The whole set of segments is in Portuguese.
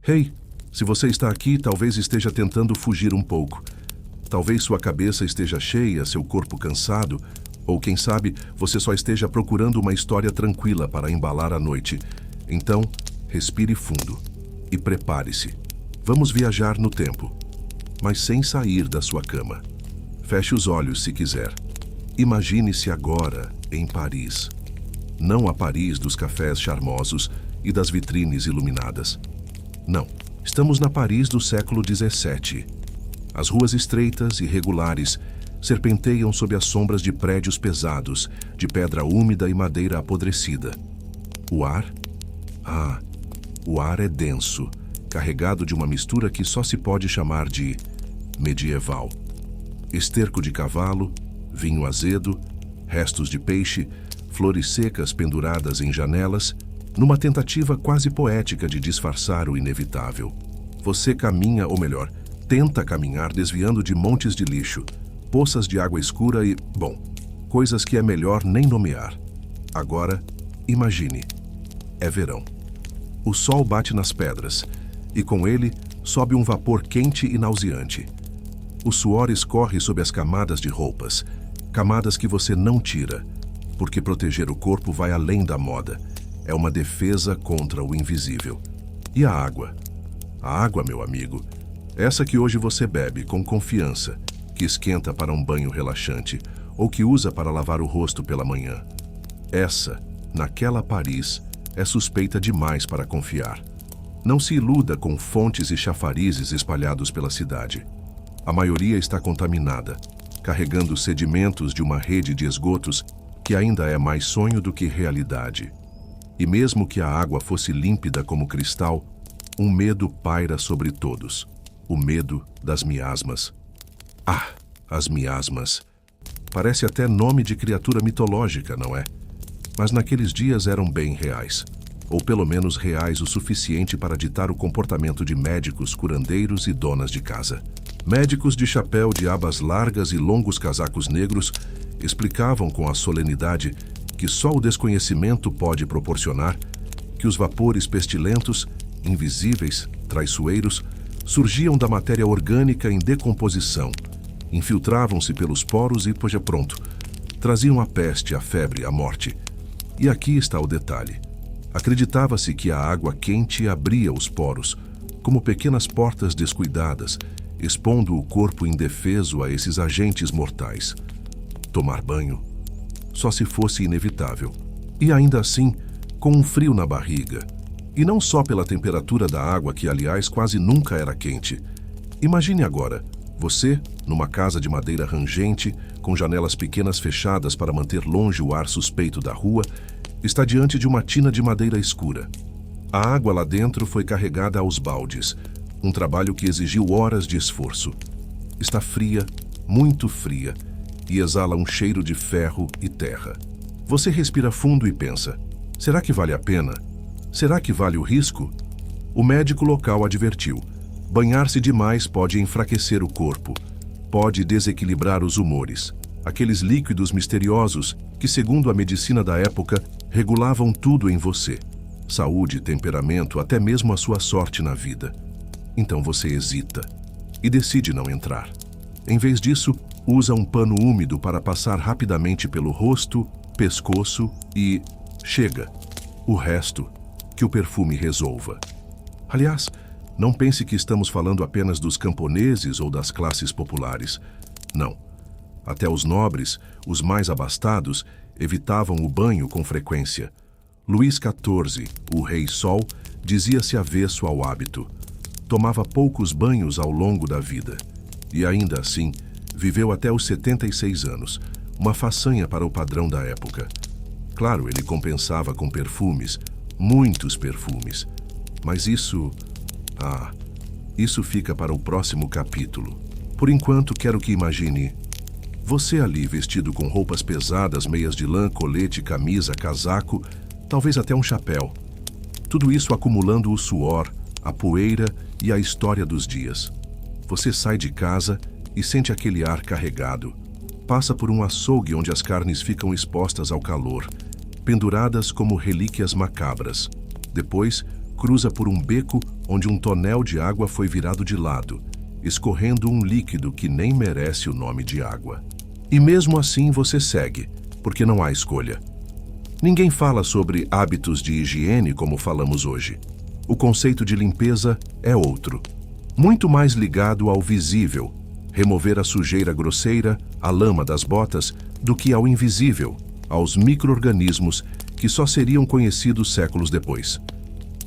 Hey, se você está aqui, talvez esteja tentando fugir um pouco. Talvez sua cabeça esteja cheia, seu corpo cansado, ou quem sabe, você só esteja procurando uma história tranquila para embalar a noite. Então, respire fundo e prepare-se. Vamos viajar no tempo, mas sem sair da sua cama. Feche os olhos se quiser. Imagine-se agora em Paris. Não a Paris dos cafés charmosos e das vitrines iluminadas. Não, estamos na Paris do século XVII. As ruas estreitas e regulares serpenteiam sob as sombras de prédios pesados, de pedra úmida e madeira apodrecida. O ar? O ar é denso, carregado de uma mistura que só se pode chamar de medieval. Esterco de cavalo, vinho azedo, restos de peixe, flores secas penduradas em janelas, numa tentativa quase poética de disfarçar o inevitável. Você caminha, ou melhor, tenta caminhar desviando de montes de lixo, poças de água escura e, bom, coisas que é melhor nem nomear. Agora, imagine. É verão. O sol bate nas pedras, e com ele sobe um vapor quente e nauseante. O suor escorre sob as camadas de roupas, camadas que você não tira, porque proteger o corpo vai além da moda. É uma defesa contra o invisível. E a água? A água, meu amigo, essa que hoje você bebe com confiança, que esquenta para um banho relaxante, ou que usa para lavar o rosto pela manhã. Essa, naquela Paris, é suspeita demais para confiar. Não se iluda com fontes e chafarizes espalhados pela cidade. A maioria está contaminada, carregando sedimentos de uma rede de esgotos que ainda é mais sonho do que realidade. E mesmo que a água fosse límpida como cristal, um medo paira sobre todos. O medo das miasmas. Ah, as miasmas. Parece até nome de criatura mitológica, não é? Mas naqueles dias eram bem reais. Ou pelo menos reais o suficiente para ditar o comportamento de médicos, curandeiros e donas de casa. Médicos de chapéu de abas largas e longos casacos negros explicavam com a solenidade que só o desconhecimento pode proporcionar que os vapores pestilentos, invisíveis, traiçoeiros, surgiam da matéria orgânica em decomposição, infiltravam-se pelos poros e, pois é pronto, traziam a peste, a febre, a morte. E aqui está o detalhe. Acreditava-se que a água quente abria os poros, como pequenas portas descuidadas, expondo o corpo indefeso a esses agentes mortais. Tomar banho, só se fosse inevitável. E ainda assim, com um frio na barriga. E não só pela temperatura da água, que aliás quase nunca era quente. Imagine agora, você, numa casa de madeira rangente, com janelas pequenas fechadas para manter longe o ar suspeito da rua, está diante de uma tina de madeira escura. A água lá dentro foi carregada aos baldes, um trabalho que exigiu horas de esforço. Está fria, muito fria, e exala um cheiro de ferro e terra. Você respira fundo e pensa, será que vale a pena? Será que vale o risco? O médico local advertiu, banhar-se demais pode enfraquecer o corpo, pode desequilibrar os humores, aqueles líquidos misteriosos que, segundo a medicina da época, regulavam tudo em você, saúde, temperamento, até mesmo a sua sorte na vida. Então você hesita e decide não entrar. Em vez disso, usa um pano úmido para passar rapidamente pelo rosto, pescoço e... chega. O resto, que o perfume resolva. Aliás, não pense que estamos falando apenas dos camponeses ou das classes populares. Não. Até os nobres, os mais abastados, evitavam o banho com frequência. Luís XIV, o Rei Sol, dizia-se avesso ao hábito. Tomava poucos banhos ao longo da vida. E ainda assim, viveu até os 76 anos, uma façanha para o padrão da época. Claro, ele compensava com perfumes, muitos perfumes. Mas isso fica para o próximo capítulo. Por enquanto, quero que imagine você ali vestido com roupas pesadas, meias de lã, colete, camisa, casaco, talvez até um chapéu. Tudo isso acumulando o suor, a poeira e a história dos dias. Você sai de casa e sente aquele ar carregado. Passa por um açougue onde as carnes ficam expostas ao calor, penduradas como relíquias macabras. Depois, cruza por um beco onde um tonel de água foi virado de lado, escorrendo um líquido que nem merece o nome de água. E mesmo assim você segue, porque não há escolha. Ninguém fala sobre hábitos de higiene como falamos hoje. O conceito de limpeza é outro, muito mais ligado ao visível, remover a sujeira grosseira, a lama das botas, do que ao invisível, aos micro-organismos que só seriam conhecidos séculos depois.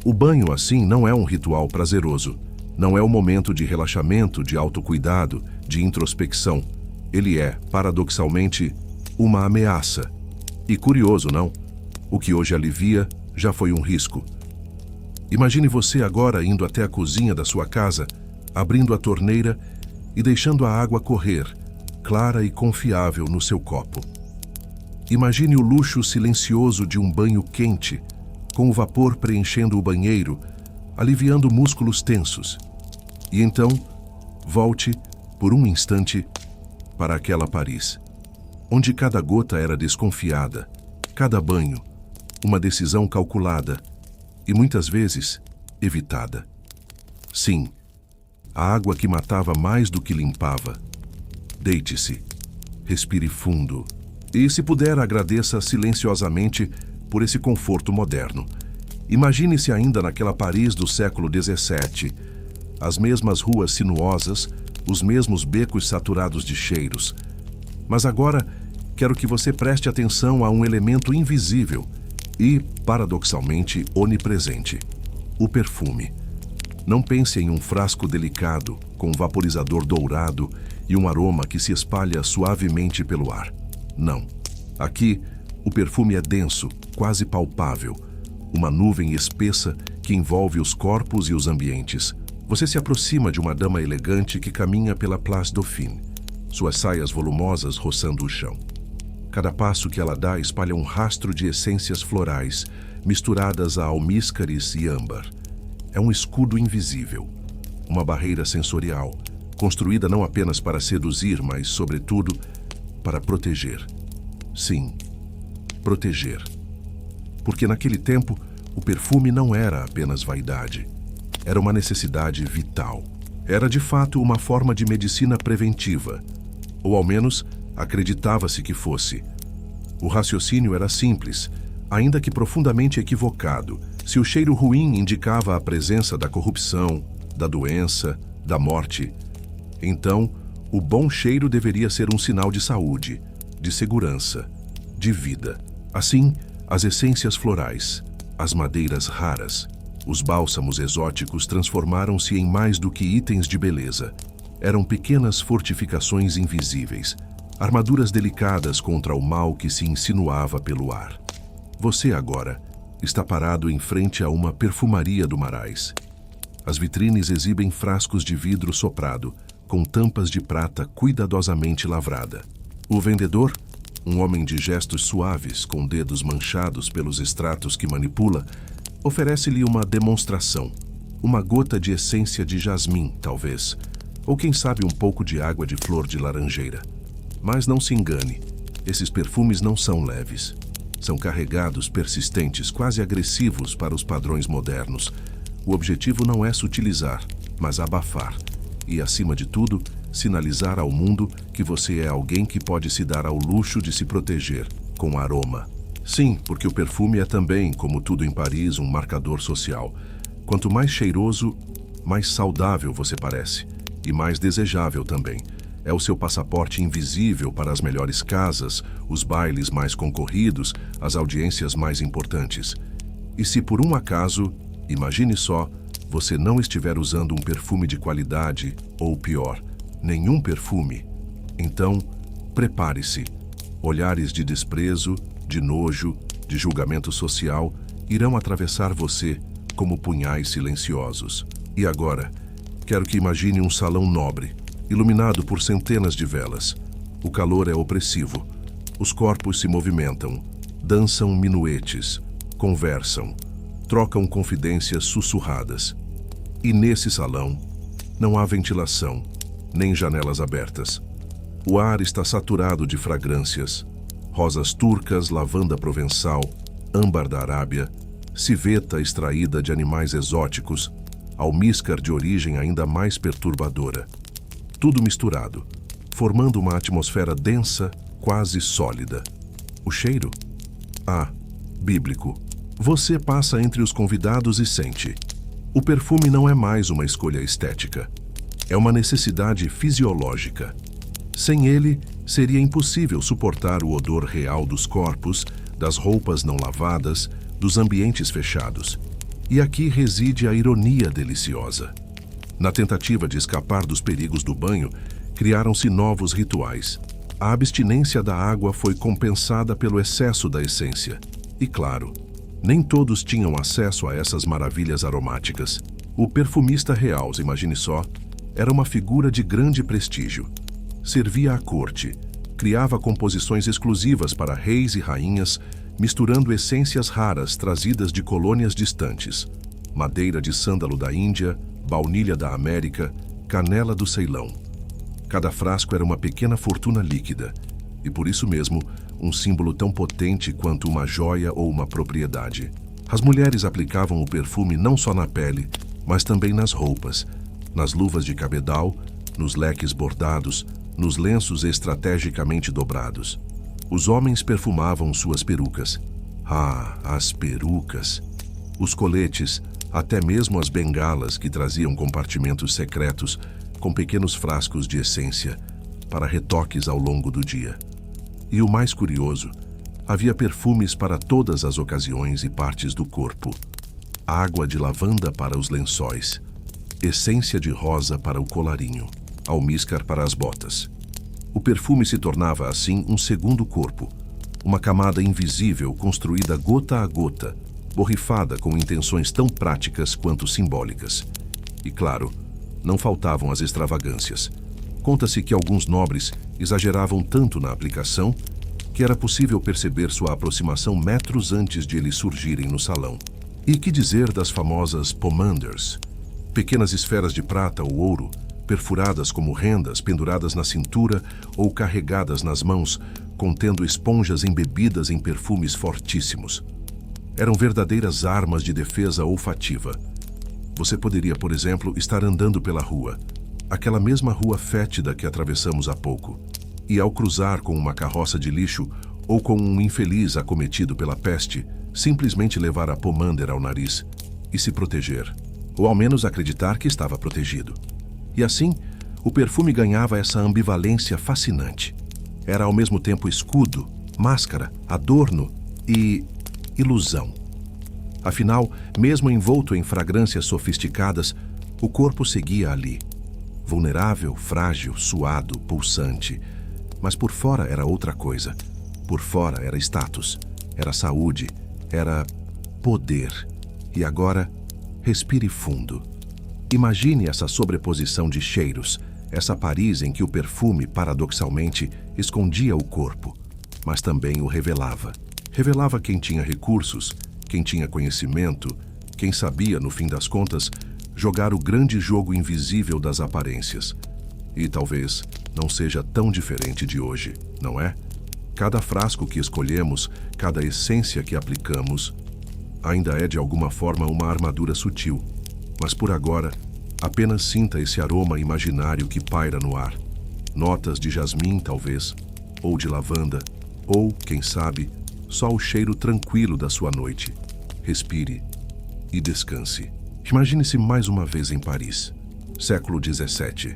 O banho, assim, não é um ritual prazeroso. Não é um momento de relaxamento, de autocuidado, de introspecção. Ele é, paradoxalmente, uma ameaça. E curioso, não? O que hoje alivia já foi um risco. Imagine você agora indo até a cozinha da sua casa, abrindo a torneira e deixando a água correr, clara e confiável no seu copo. Imagine o luxo silencioso de um banho quente, com o vapor preenchendo o banheiro, aliviando músculos tensos. E então, volte, por um instante, para aquela Paris, onde cada gota era desconfiada, cada banho, uma decisão calculada e, muitas vezes, evitada. Sim, a água que matava mais do que limpava. Deite-se, respire fundo e, se puder, agradeça silenciosamente por esse conforto moderno. Imagine-se ainda naquela Paris do século XVII, as mesmas ruas sinuosas, os mesmos becos saturados de cheiros. Mas agora, quero que você preste atenção a um elemento invisível e, paradoxalmente, onipresente: o perfume. Não pense em um frasco delicado, com um vaporizador dourado e um aroma que se espalha suavemente pelo ar. Não. Aqui, o perfume é denso, quase palpável, uma nuvem espessa que envolve os corpos e os ambientes. Você se aproxima de uma dama elegante que caminha pela Place Dauphine, suas saias volumosas roçando o chão. Cada passo que ela dá espalha um rastro de essências florais, misturadas a almíscares e âmbar. É um escudo invisível, uma barreira sensorial, construída não apenas para seduzir, mas, sobretudo, para proteger. Sim, proteger. Porque naquele tempo, o perfume não era apenas vaidade. Era uma necessidade vital. Era, de fato, uma forma de medicina preventiva. Ou, ao menos, acreditava-se que fosse. O raciocínio era simples, ainda que profundamente equivocado. Se o cheiro ruim indicava a presença da corrupção, da doença, da morte, então o bom cheiro deveria ser um sinal de saúde, de segurança, de vida. Assim, as essências florais, as madeiras raras, os bálsamos exóticos transformaram-se em mais do que itens de beleza. Eram pequenas fortificações invisíveis, armaduras delicadas contra o mal que se insinuava pelo ar. Você agora está parado em frente a uma perfumaria do Marais. As vitrines exibem frascos de vidro soprado, com tampas de prata cuidadosamente lavrada. O vendedor, um homem de gestos suaves, com dedos manchados pelos extratos que manipula, oferece-lhe uma demonstração, uma gota de essência de jasmim, talvez, ou quem sabe um pouco de água de flor de laranjeira. Mas não se engane, esses perfumes não são leves. São carregados, persistentes, quase agressivos para os padrões modernos. O objetivo não é sutilizar, mas abafar. E, acima de tudo, sinalizar ao mundo que você é alguém que pode se dar ao luxo de se proteger, com aroma. Sim, porque o perfume é também, como tudo em Paris, um marcador social. Quanto mais cheiroso, mais saudável você parece. E mais desejável também. É o seu passaporte invisível para as melhores casas, os bailes mais concorridos, as audiências mais importantes. E se por um acaso, imagine só, você não estiver usando um perfume de qualidade, ou pior, nenhum perfume, então prepare-se. Olhares de desprezo, de nojo, de julgamento social irão atravessar você como punhais silenciosos. E agora, quero que imagine um salão nobre, iluminado por centenas de velas. O calor é opressivo. Os corpos se movimentam, dançam minuetes, conversam, trocam confidências sussurradas. E nesse salão, não há ventilação, nem janelas abertas. O ar está saturado de fragrâncias. Rosas turcas, lavanda provençal, âmbar da Arábia, civeta extraída de animais exóticos, almíscar de origem ainda mais perturbadora. Tudo misturado, formando uma atmosfera densa, quase sólida. O cheiro? Ah, bíblico. Você passa entre os convidados e sente. O perfume não é mais uma escolha estética. É uma necessidade fisiológica. Sem ele, seria impossível suportar o odor real dos corpos, das roupas não lavadas, dos ambientes fechados. E aqui reside a ironia deliciosa. Na tentativa de escapar dos perigos do banho, criaram-se novos rituais. A abstinência da água foi compensada pelo excesso da essência. E claro, nem todos tinham acesso a essas maravilhas aromáticas. O perfumista real, imagine só, era uma figura de grande prestígio. Servia à corte, criava composições exclusivas para reis e rainhas, misturando essências raras trazidas de colônias distantes. Madeira de sândalo da Índia, baunilha da América, canela do Ceilão. Cada frasco era uma pequena fortuna líquida, e por isso mesmo, um símbolo tão potente quanto uma joia ou uma propriedade. As mulheres aplicavam o perfume não só na pele, mas também nas roupas, nas luvas de cabedal, nos leques bordados, nos lenços estrategicamente dobrados. Os homens perfumavam suas perucas. Ah, as perucas! Os coletes, até mesmo as bengalas que traziam compartimentos secretos com pequenos frascos de essência para retoques ao longo do dia. E o mais curioso, havia perfumes para todas as ocasiões e partes do corpo. Água de lavanda para os lençóis, essência de rosa para o colarinho, almíscar para as botas. O perfume se tornava, assim, um segundo corpo, uma camada invisível construída gota a gota, borrifada com intenções tão práticas quanto simbólicas. E, claro, não faltavam as extravagâncias. Conta-se que alguns nobres exageravam tanto na aplicação que era possível perceber sua aproximação metros antes de eles surgirem no salão. E que dizer das famosas pomanders, pequenas esferas de prata ou ouro, perfuradas como rendas, penduradas na cintura ou carregadas nas mãos, contendo esponjas embebidas em perfumes fortíssimos. Eram verdadeiras armas de defesa olfativa. Você poderia, por exemplo, estar andando pela rua, aquela mesma rua fétida que atravessamos há pouco, e ao cruzar com uma carroça de lixo ou com um infeliz acometido pela peste, simplesmente levar a pomander ao nariz e se proteger, ou ao menos acreditar que estava protegido. E assim, o perfume ganhava essa ambivalência fascinante. Era ao mesmo tempo escudo, máscara, adorno e ilusão. Afinal, mesmo envolto em fragrâncias sofisticadas, o corpo seguia ali. Vulnerável, frágil, suado, pulsante. Mas por fora era outra coisa. Por fora era status, era saúde, era poder. E agora, respire fundo. Imagine essa sobreposição de cheiros, essa Paris em que o perfume, paradoxalmente, escondia o corpo, mas também o revelava. Revelava quem tinha recursos, quem tinha conhecimento, quem sabia, no fim das contas, jogar o grande jogo invisível das aparências. E talvez não seja tão diferente de hoje, não é? Cada frasco que escolhemos, cada essência que aplicamos, ainda é de alguma forma uma armadura sutil. Mas por agora, apenas sinta esse aroma imaginário que paira no ar. Notas de jasmim, talvez, ou de lavanda, ou, quem sabe, só o cheiro tranquilo da sua noite. Respire e descanse. Imagine-se mais uma vez em Paris, século XVII.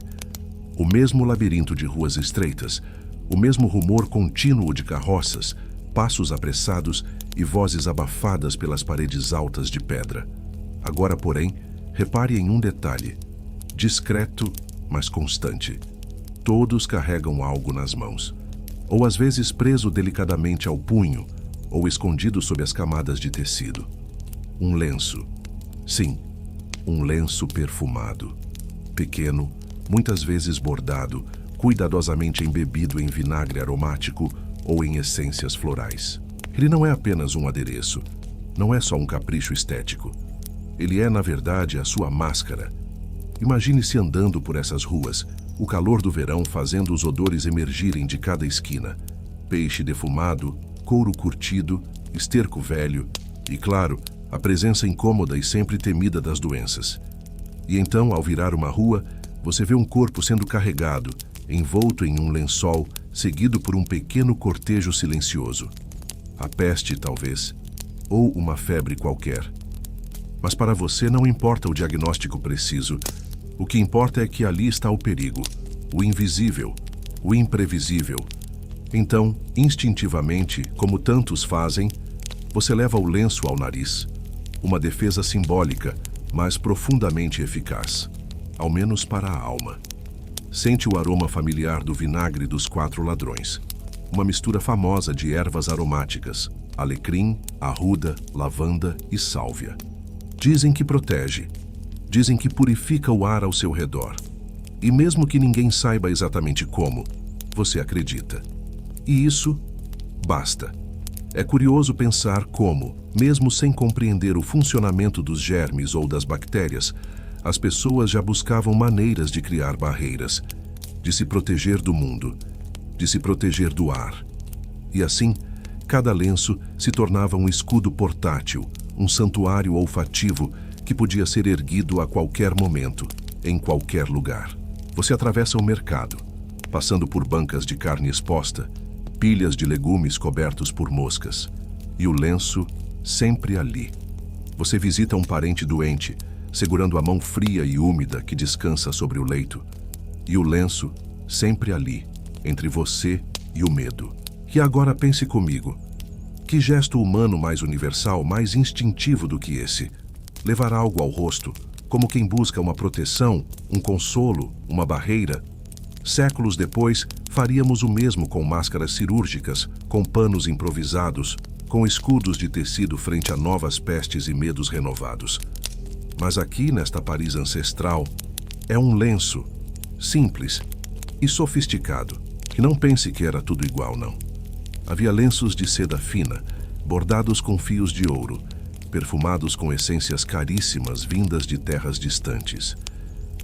O mesmo labirinto de ruas estreitas, o mesmo rumor contínuo de carroças, passos apressados e vozes abafadas pelas paredes altas de pedra. Agora, porém, repare em um detalhe, discreto, mas constante. Todos carregam algo nas mãos, ou às vezes preso delicadamente ao punho, ou escondido sob as camadas de tecido. Um lenço. Sim, um lenço perfumado. Pequeno, muitas vezes bordado, cuidadosamente embebido em vinagre aromático ou em essências florais. Ele não é apenas um adereço, não é só um capricho estético. Ele é, na verdade, a sua máscara. Imagine-se andando por essas ruas, o calor do verão fazendo os odores emergirem de cada esquina. Peixe defumado, couro curtido, esterco velho e, claro, a presença incômoda e sempre temida das doenças. E então, ao virar uma rua, você vê um corpo sendo carregado, envolto em um lençol, seguido por um pequeno cortejo silencioso. A peste, talvez, ou uma febre qualquer. Mas para você não importa o diagnóstico preciso. O que importa é que ali está o perigo, o invisível, o imprevisível. Então, instintivamente, como tantos fazem, você leva o lenço ao nariz. Uma defesa simbólica, mas profundamente eficaz. Ao menos para a alma. Sente o aroma familiar do vinagre dos 4 ladrões. Uma mistura famosa de ervas aromáticas, alecrim, arruda, lavanda e sálvia. Dizem que protege. Dizem que purifica o ar ao seu redor. E mesmo que ninguém saiba exatamente como, você acredita. E isso basta. É curioso pensar como, mesmo sem compreender o funcionamento dos germes ou das bactérias, as pessoas já buscavam maneiras de criar barreiras, de se proteger do mundo, de se proteger do ar. E assim, cada lenço se tornava um escudo portátil, um santuário olfativo que podia ser erguido a qualquer momento, em qualquer lugar. Você atravessa o mercado, passando por bancas de carne exposta, pilhas de legumes cobertos por moscas, e o lenço sempre ali. Você visita um parente doente, segurando a mão fria e úmida que descansa sobre o leito, e o lenço sempre ali, entre você e o medo. E agora pense comigo, que gesto humano mais universal, mais instintivo do que esse? Levar algo ao rosto, como quem busca uma proteção, um consolo, uma barreira. Séculos depois, faríamos o mesmo com máscaras cirúrgicas, com panos improvisados, com escudos de tecido frente a novas pestes e medos renovados. Mas aqui, nesta Paris ancestral, é um lenço, simples e sofisticado. E não pense que era tudo igual, não. Havia lenços de seda fina, bordados com fios de ouro, perfumados com essências caríssimas vindas de terras distantes.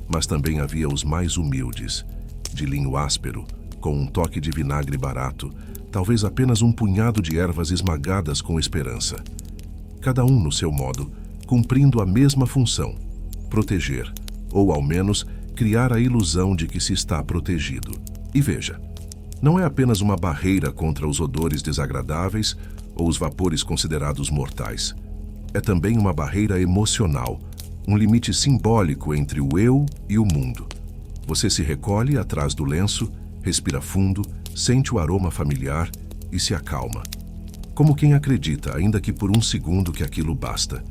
Mas também havia os mais humildes, de linho áspero, com um toque de vinagre barato, talvez apenas um punhado de ervas esmagadas com esperança. Cada um no seu modo, cumprindo a mesma função, proteger, ou ao menos criar a ilusão de que se está protegido. E veja, não é apenas uma barreira contra os odores desagradáveis ou os vapores considerados mortais. É também uma barreira emocional, um limite simbólico entre o eu e o mundo. Você se recolhe atrás do lenço, respira fundo, sente o aroma familiar e se acalma. Como quem acredita, ainda que por um segundo, que aquilo basta.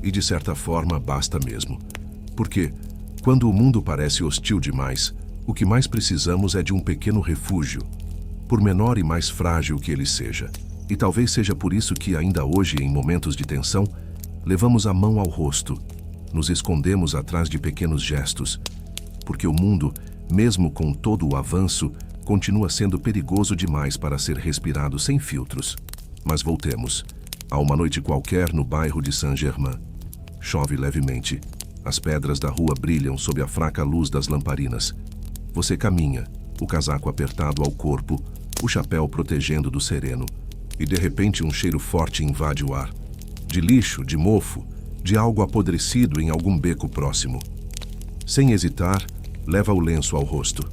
E de certa forma basta mesmo. Porque, quando o mundo parece hostil demais, o que mais precisamos é de um pequeno refúgio, por menor e mais frágil que ele seja. E talvez seja por isso que ainda hoje, em momentos de tensão, levamos a mão ao rosto, nos escondemos atrás de pequenos gestos, porque o mundo, mesmo com todo o avanço, continua sendo perigoso demais para ser respirado sem filtros. Mas voltemos. Há uma noite qualquer no bairro de Saint-Germain. Chove levemente. As pedras da rua brilham sob a fraca luz das lamparinas. Você caminha, o casaco apertado ao corpo, o chapéu protegendo do sereno, e de repente um cheiro forte invade o ar. De lixo, de mofo, de algo apodrecido em algum beco próximo. Sem hesitar, leva o lenço ao rosto.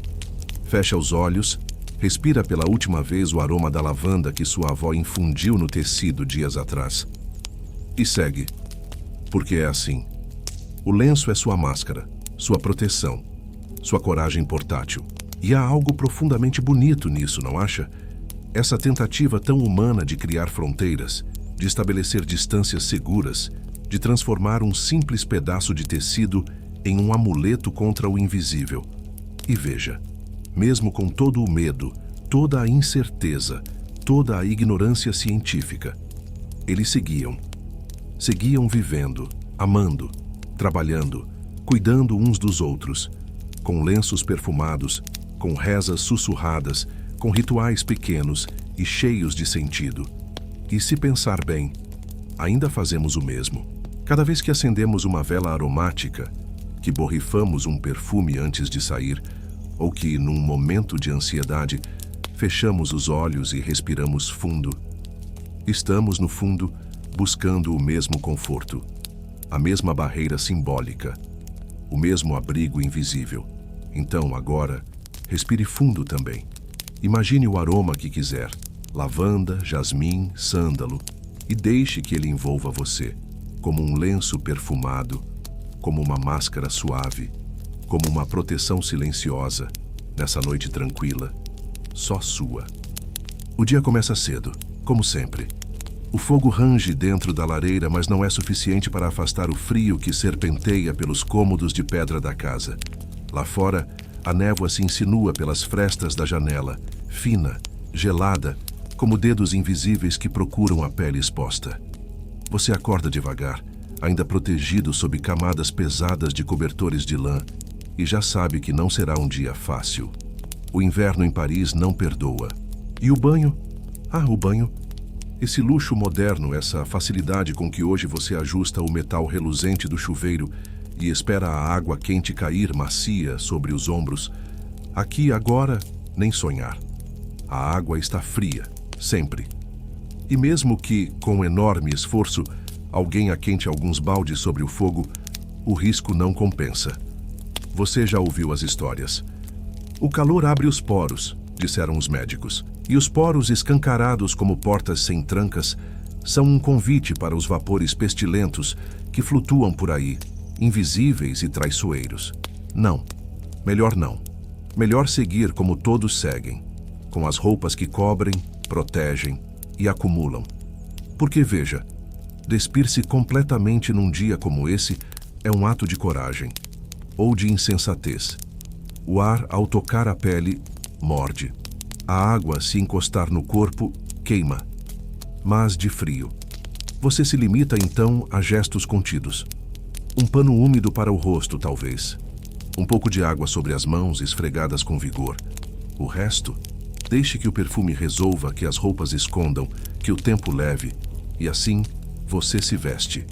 Fecha os olhos, respira pela última vez o aroma da lavanda que sua avó infundiu no tecido dias atrás. E segue, porque é assim. O lenço é sua máscara, sua proteção, sua coragem portátil. E há algo profundamente bonito nisso, não acha? Essa tentativa tão humana de criar fronteiras, de estabelecer distâncias seguras, de transformar um simples pedaço de tecido em um amuleto contra o invisível. E veja, mesmo com todo o medo, toda a incerteza, toda a ignorância científica, eles seguiam. Seguiam vivendo, amando, trabalhando, cuidando uns dos outros, com lenços perfumados, com rezas sussurradas, com rituais pequenos e cheios de sentido. E se pensar bem, ainda fazemos o mesmo. Cada vez que acendemos uma vela aromática, que borrifamos um perfume antes de sair, ou que, num momento de ansiedade, fechamos os olhos e respiramos fundo, estamos, no fundo, buscando o mesmo conforto, a mesma barreira simbólica, o mesmo abrigo invisível. Então, agora, respire fundo também. Imagine o aroma que quiser, lavanda, jasmim, sândalo, e deixe que ele envolva você, como um lenço perfumado, como uma máscara suave, como uma proteção silenciosa, nessa noite tranquila, só sua. O dia começa cedo, como sempre. O fogo range dentro da lareira, mas não é suficiente para afastar o frio que serpenteia pelos cômodos de pedra da casa. Lá fora, a névoa se insinua pelas frestas da janela, fina, gelada, como dedos invisíveis que procuram a pele exposta. Você acorda devagar, ainda protegido sob camadas pesadas de cobertores de lã, e já sabe que não será um dia fácil. O inverno em Paris não perdoa. E o banho? O banho. Esse luxo moderno, essa facilidade com que hoje você ajusta o metal reluzente do chuveiro e espera a água quente cair macia sobre os ombros. Aqui, agora, nem sonhar. A água está fria, sempre. E mesmo que, com enorme esforço, alguém aquente alguns baldes sobre o fogo, o risco não compensa. Você já ouviu as histórias. O calor abre os poros, disseram os médicos, e os poros escancarados como portas sem trancas são um convite para os vapores pestilentos que flutuam por aí, invisíveis e traiçoeiros. Não, melhor não. Melhor seguir como todos seguem, com as roupas que cobrem, protegem e acumulam. Porque veja, despir-se completamente num dia como esse é um ato de coragem, ou de insensatez. O ar, ao tocar a pele, morde. A água, se encostar no corpo, queima. Mas de frio. Você se limita, então, a gestos contidos. Um pano úmido para o rosto, talvez. Um pouco de água sobre as mãos, esfregadas com vigor. O resto, deixe que o perfume resolva, que as roupas escondam, que o tempo leve. E assim, você se veste,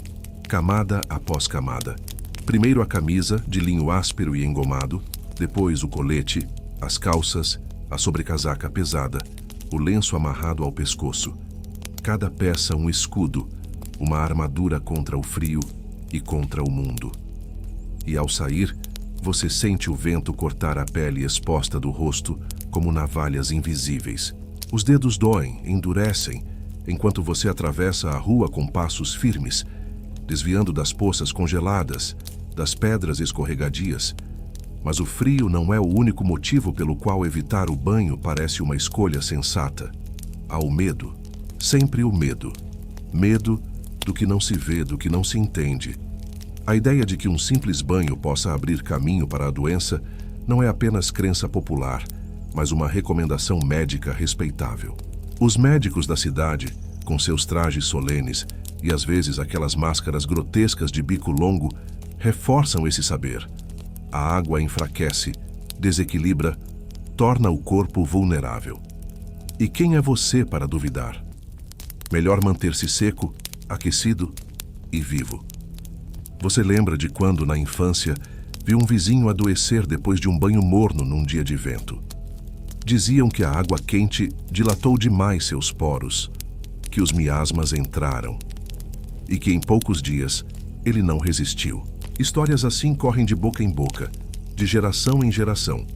camada após camada. Primeiro a camisa, de linho áspero e engomado, depois o colete, as calças, a sobrecasaca pesada, o lenço amarrado ao pescoço. Cada peça um escudo, uma armadura contra o frio e contra o mundo. E ao sair, você sente o vento cortar a pele exposta do rosto como navalhas invisíveis. Os dedos doem, endurecem, enquanto você atravessa a rua com passos firmes, desviando das poças congeladas, das pedras escorregadias. Mas o frio não é o único motivo pelo qual evitar o banho parece uma escolha sensata. Há o medo, sempre o medo. Medo do que não se vê, do que não se entende. A ideia de que um simples banho possa abrir caminho para a doença não é apenas crença popular, mas uma recomendação médica respeitável. Os médicos da cidade, com seus trajes solenes e às vezes aquelas máscaras grotescas de bico longo, reforçam esse saber. A água enfraquece, desequilibra, torna o corpo vulnerável. E quem é você para duvidar? Melhor manter-se seco, aquecido e vivo. Você lembra de quando, na infância, viu um vizinho adoecer depois de um banho morno num dia de vento? Diziam que a água quente dilatou demais seus poros, que os miasmas entraram e que em poucos dias ele não resistiu. Histórias assim correm de boca em boca, de geração em geração,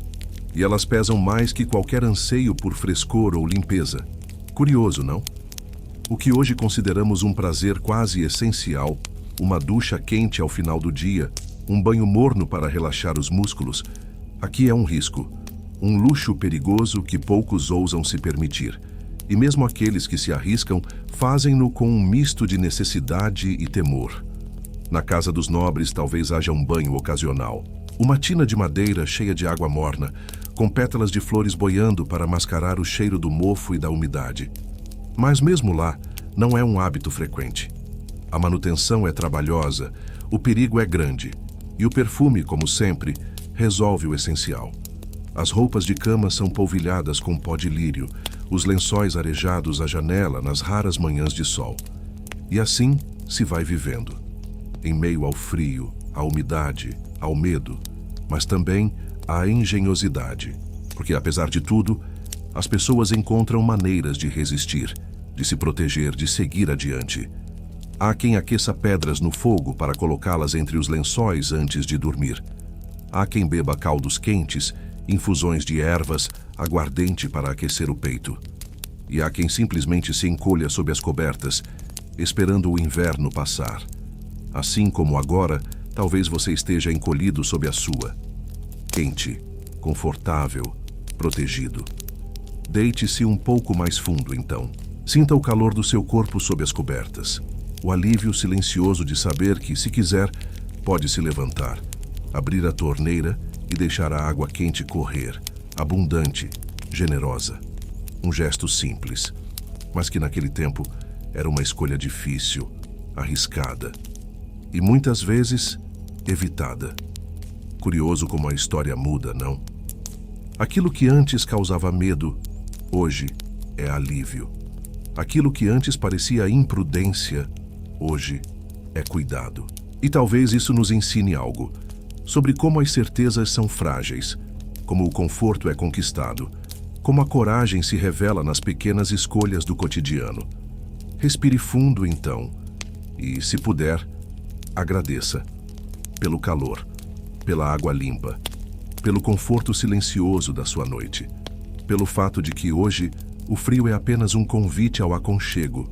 e elas pesam mais que qualquer anseio por frescor ou limpeza. Curioso, não? O que hoje consideramos um prazer quase essencial, uma ducha quente ao final do dia, um banho morno para relaxar os músculos, aqui é um risco, um luxo perigoso que poucos ousam se permitir. E mesmo aqueles que se arriscam fazem-no com um misto de necessidade e temor. Na casa dos nobres talvez haja um banho ocasional. Uma tina de madeira cheia de água morna, com pétalas de flores boiando para mascarar o cheiro do mofo e da umidade. Mas mesmo lá, não é um hábito frequente. A manutenção é trabalhosa, o perigo é grande, e o perfume, como sempre, resolve o essencial. As roupas de cama são polvilhadas com pó de lírio, os lençóis arejados à janela nas raras manhãs de sol. E assim se vai vivendo. Em meio ao frio, à umidade, ao medo, mas também à engenhosidade. Porque, apesar de tudo, as pessoas encontram maneiras de resistir, de se proteger, de seguir adiante. Há quem aqueça pedras no fogo para colocá-las entre os lençóis antes de dormir. Há quem beba caldos quentes, infusões de ervas, aguardente para aquecer o peito. E há quem simplesmente se encolha sob as cobertas, esperando o inverno passar. Assim como agora, talvez você esteja encolhido sob a sua. Quente, confortável, protegido. Deite-se um pouco mais fundo, então. Sinta o calor do seu corpo sob as cobertas. O alívio silencioso de saber que, se quiser, pode se levantar, abrir a torneira e deixar a água quente correr, abundante, generosa. Um gesto simples, mas que naquele tempo era uma escolha difícil, arriscada e muitas vezes evitada. Curioso como a história muda, não? Aquilo que antes causava medo, hoje é alívio. Aquilo que antes parecia imprudência, hoje é cuidado. E talvez isso nos ensine algo sobre como as certezas são frágeis, como o conforto é conquistado, como a coragem se revela nas pequenas escolhas do cotidiano. Respire fundo, então, e, se puder, agradeça pelo calor, pela água limpa, pelo conforto silencioso da sua noite, pelo fato de que hoje o frio é apenas um convite ao aconchego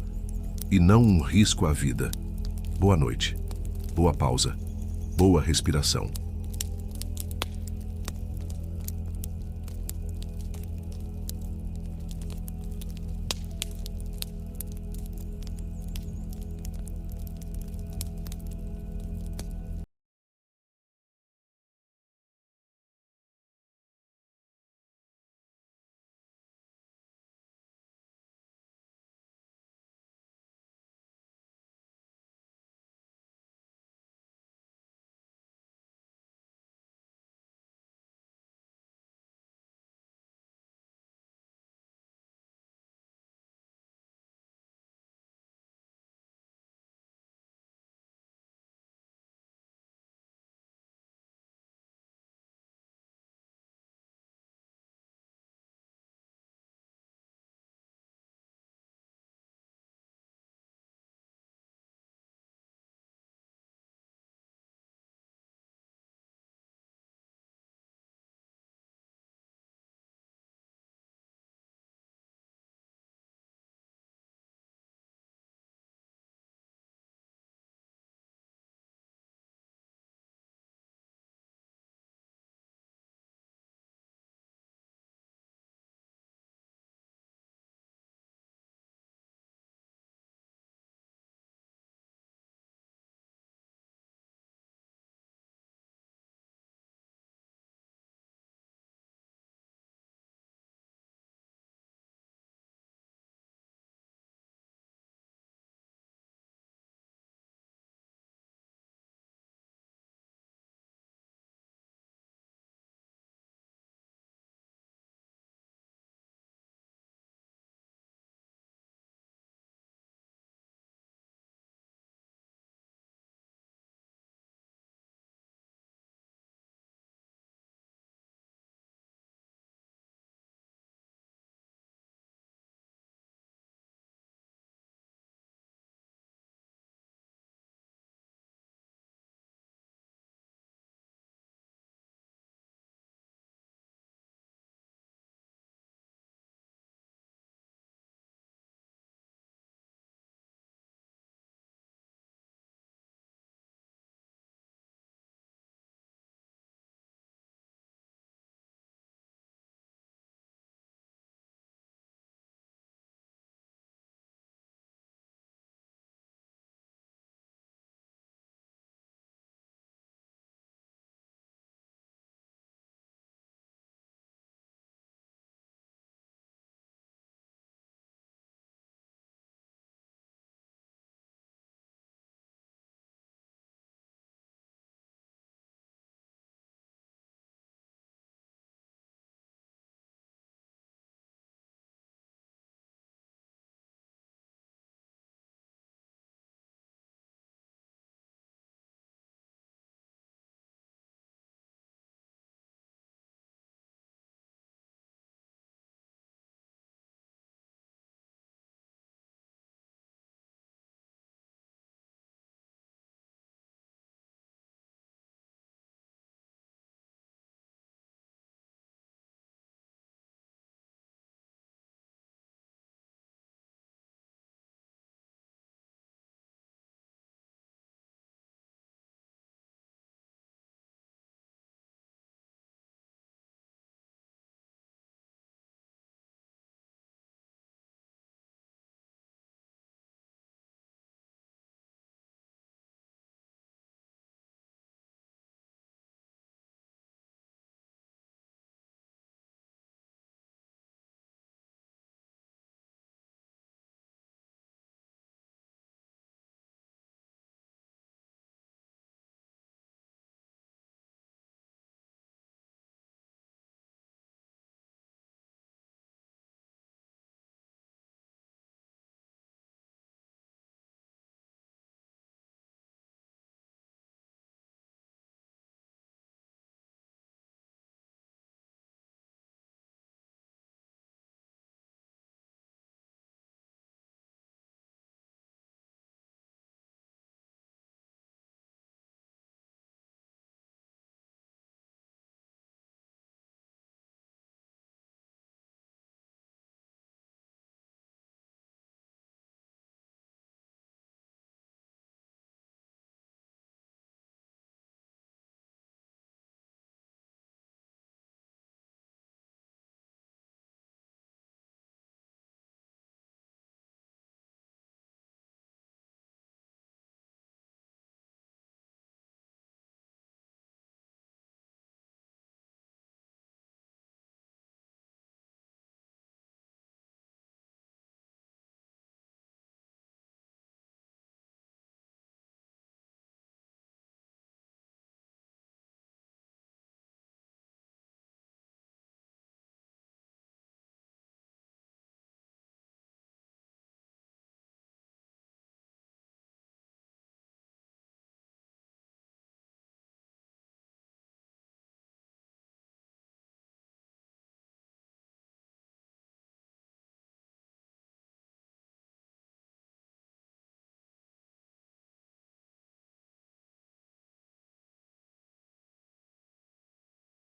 e não um risco à vida. Boa noite, boa pausa, boa respiração.